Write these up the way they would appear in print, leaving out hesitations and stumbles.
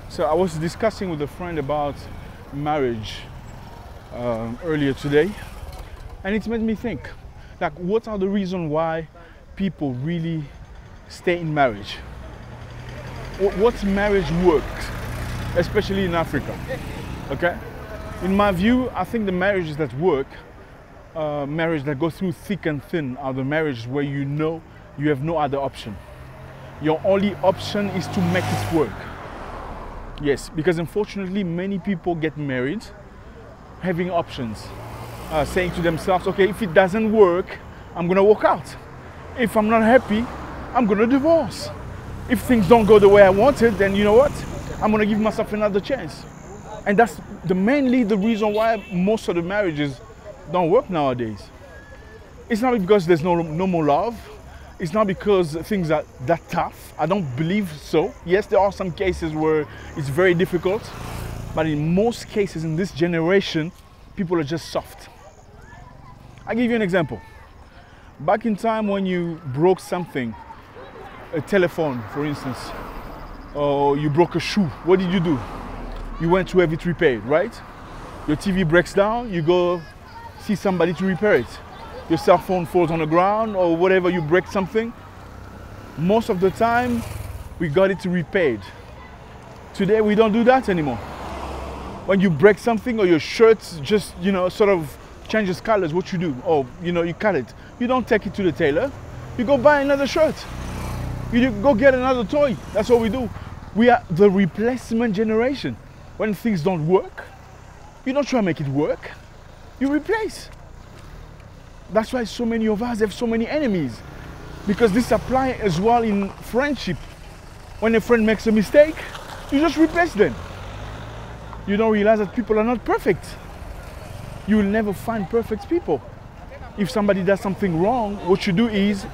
So I was discussing with a friend about marriage earlier today, and it made me think, like, what are the reasons why people really stay in marriage? What marriage works, especially in Africa? Okay, in my view, I think the marriages that work, marriages that go through thick and thin, are the marriages where you know you have no other option. Your only option is to make it work. Yes, because unfortunately many people get married having options, saying to themselves, okay, if it doesn't work, I'm gonna walk out. If I'm not happy, I'm gonna divorce. If things don't go the way I wanted, then you know what? I'm gonna give myself another chance. And that's mainly the reason why most of the marriages don't work nowadays. It's not because there's no more love. It's not because things are that tough. I don't believe so. Yes, there are some cases where it's very difficult, but in most cases in this generation, people are just soft. I'll give you an example. Back in time when you broke something, a telephone, for instance, or you broke a shoe, what did you do? You went to have it repaired, right? Your TV breaks down, you go see somebody to repair it. Your cell phone falls on the ground or whatever, you break something. Most of the time, we got it repaired. Today, we don't do that anymore. When you break something or your shirt just, sort of changes colors, what you do? Oh, you cut it. You don't take it to the tailor. You go buy another shirt. You go get another toy. That's what we do. We are the replacement generation. When things don't work, you don't try to make it work. You replace. That's why so many of us have so many enemies, because this applies as well in friendship. When a friend makes a mistake, you just replace them. You don't realize that people are not perfect. You will never find perfect people. If somebody does something wrong, what you do is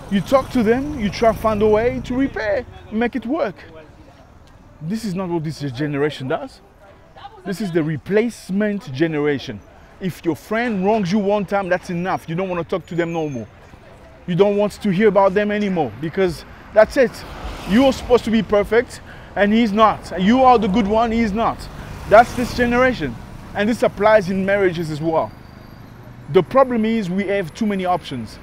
you talk to them, you try to find a way to repair, make it work. This is not what this generation does. This is the replacement generation. If your friend wrongs you one time, that's enough. You don't want to talk to them no more. You don't want to hear about them anymore, because that's it. You're supposed to be perfect and he's not. You are the good one, he's not. That's this generation. And this applies in marriages as well. The problem is we have too many options.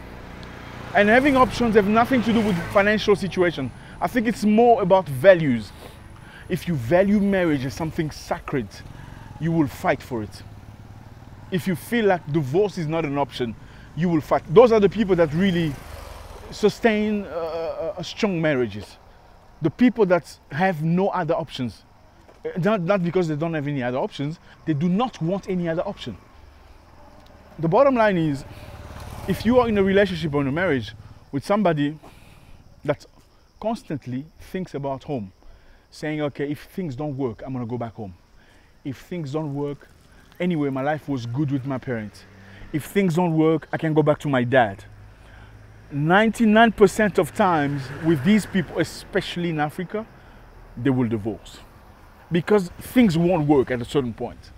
And having options have nothing to do with financial situation. I think it's more about values. If you value marriage as something sacred, you will fight for it. If you feel like divorce is not an option, you will fight. Those are the people that really sustain strong marriages. The people that have no other options. Not because they don't have any other options, they do not want any other option. The bottom line is, if you are in a relationship or in a marriage with somebody that constantly thinks about home, saying, okay, if things don't work, I'm gonna go back home. If things don't work, anyway, my life was good with my parents. If things don't work, I can go back to my dad. 99% of times with these people, especially in Africa, they will divorce. Because things won't work at a certain point.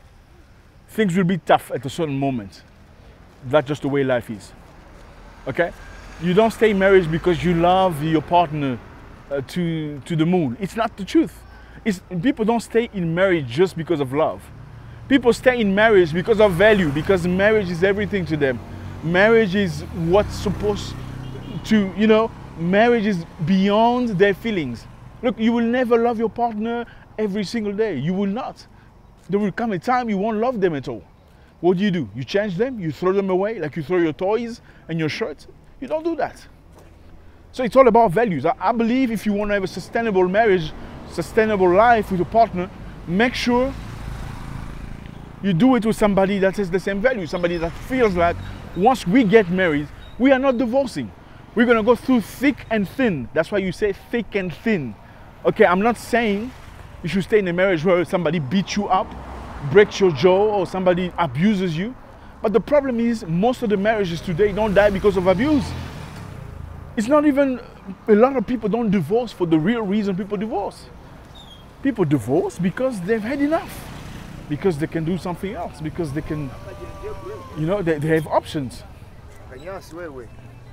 Things will be tough at a certain moment. That's just the way life is. Okay? You don't stay in marriage because you love your partner to the moon. It's not the truth. People don't stay in marriage just because of love. People stay in marriage because of value, because marriage is everything to them. Marriage is what's supposed to, marriage is beyond their feelings. Look, you will never love your partner every single day. You will not. There will come a time you won't love them at all. What do? You change them? You throw them away like you throw your toys and your shirts? You don't do that. So it's all about values. I believe if you want to have a sustainable marriage, sustainable life with your partner, make sure you do it with somebody that has the same value, somebody that feels like once we get married, we are not divorcing. We're gonna go through thick and thin. That's why you say thick and thin. Okay, I'm not saying you should stay in a marriage where somebody beats you up, breaks your jaw, or somebody abuses you. But the problem is most of the marriages today don't die because of abuse. It's not even, a lot of people don't divorce for the real reason people divorce. People divorce because they've had enough. Because they can do something else, because they can, they have options.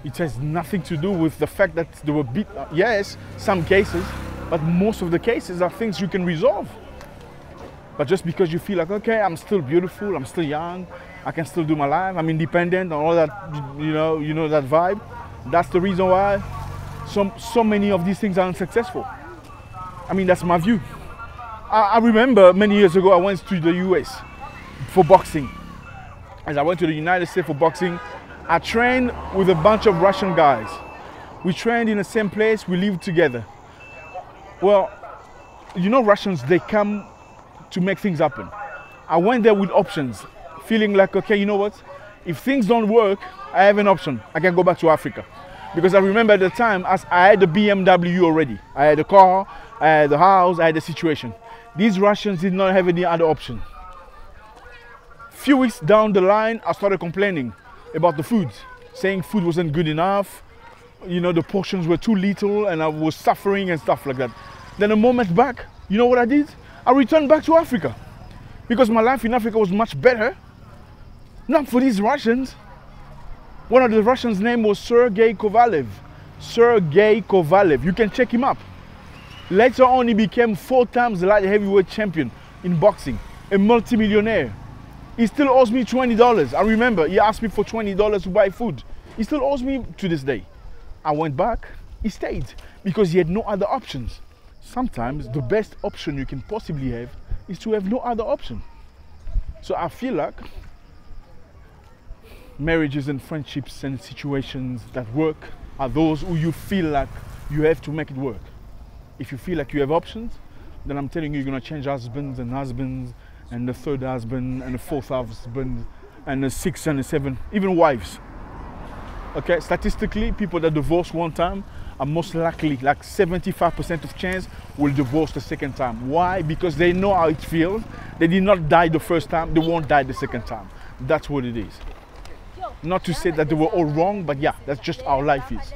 It has nothing to do with the fact that they were beat. Yes, some cases, But most of the cases are things you can resolve. But just because you feel like, okay, I'm still beautiful, I'm still young, I can still do my life, I'm independent, and all that, you know that vibe. That's the reason why so many of these things are unsuccessful. I mean, that's my view. I remember many years ago, I went to the US for boxing. As I went to the United States for boxing, I trained with a bunch of Russian guys. We trained in the same place, we lived together. Well, you know, Russians, they come to make things happen. I went there with options, feeling like, okay, you know what? If things don't work, I have an option. I can go back to Africa. Because I remember at the time, I had the BMW already. I had a car, I had the house, I had the situation. These Russians did not have any other option. Few weeks down the line, I started complaining about the food, saying food wasn't good enough, you know, the portions were too little, and I was suffering and stuff like that. Then a moment back, you know what I did? I returned back to Africa because my life in Africa was much better. Not for these Russians. One of the Russians' name was Sergei Kovalev. Sergei Kovalev. You can check him up. Later on, he became 4 times the light heavyweight champion in boxing, a multimillionaire. He still owes me $20. I remember he asked me for $20 to buy food. He still owes me to this day. I went back, he stayed because he had no other options. Sometimes the best option you can possibly have is to have no other option. So I feel like marriages and friendships and situations that work are those who you feel like you have to make it work. If you feel like you have options, then I'm telling you, you're gonna change husbands and the third husband and the fourth husband and the sixth and the seventh, even wives. Okay, statistically, people that divorce one time are most likely, like 75% of chance, will divorce the second time. Why? Because they know how it feels. They did not die the first time, they won't die the second time. That's what it is. Not to say that they were all wrong, but yeah, that's just how life is.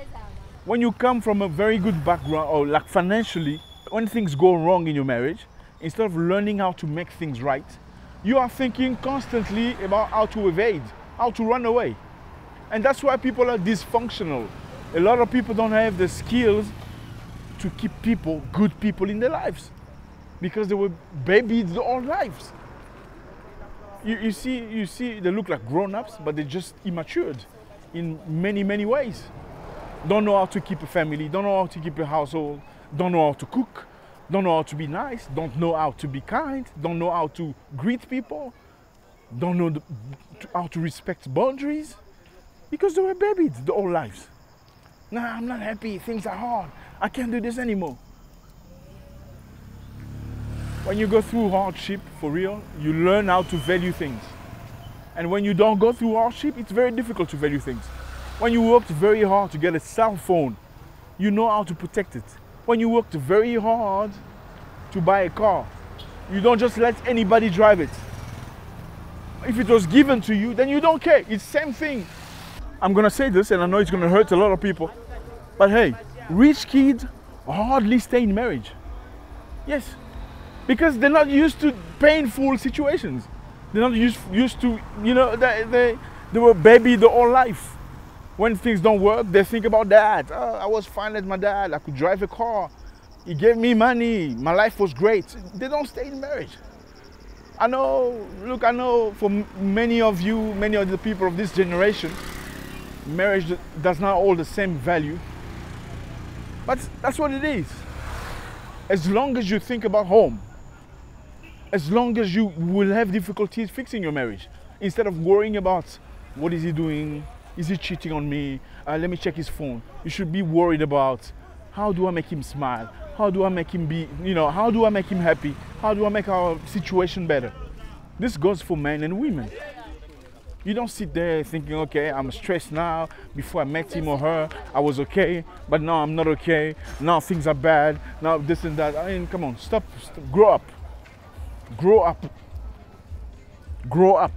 When you come from a very good background, or like financially, when things go wrong in your marriage, instead of learning how to make things right, you are thinking constantly about how to evade, how to run away. And that's why people are dysfunctional. A lot of people don't have the skills to keep people, good people in their lives, because they were babied their whole lives. You see, they look like grown-ups, but they're just immatured in many, many ways. Don't know how to keep a family, don't know how to keep a household, don't know how to cook, don't know how to be nice, don't know how to be kind, don't know how to greet people, don't know how to respect boundaries, because they were babied their whole lives. Nah, I'm not happy, things are hard, I can't do this anymore. When you go through hardship, for real, you learn how to value things. And when you don't go through hardship, it's very difficult to value things. When you worked very hard to get a cell phone, you know how to protect it. When you worked very hard to buy a car, you don't just let anybody drive it. If it was given to you, then you don't care. It's the same thing. I'm gonna say this, and I know it's gonna hurt a lot of people, but hey, rich kids hardly stay in marriage. Yes, because they're not used to painful situations. They're not used to, you know, they were babied their whole life. When things don't work, they think about dad. Oh, I was fine as my dad, I could drive a car, he gave me money, my life was great. They don't stay in marriage. I know, look, I know for many of you, many of the people of this generation, marriage does not hold the same value, but that's what it is. As long as you think about home, as long as you will have difficulties fixing your marriage, instead of worrying about what is he doing, is he cheating on me, let me check his phone. You should be worried about, how do I make him smile? How do I make him be, you know, how do I make him happy? How do I make our situation better? This goes for men and women. You don't sit there thinking, okay, I'm stressed now. Before I met him or her, I was okay, but now I'm not okay. Now things are bad. Now this and that. I mean, come on, stop. Grow up. Grow up. Grow up.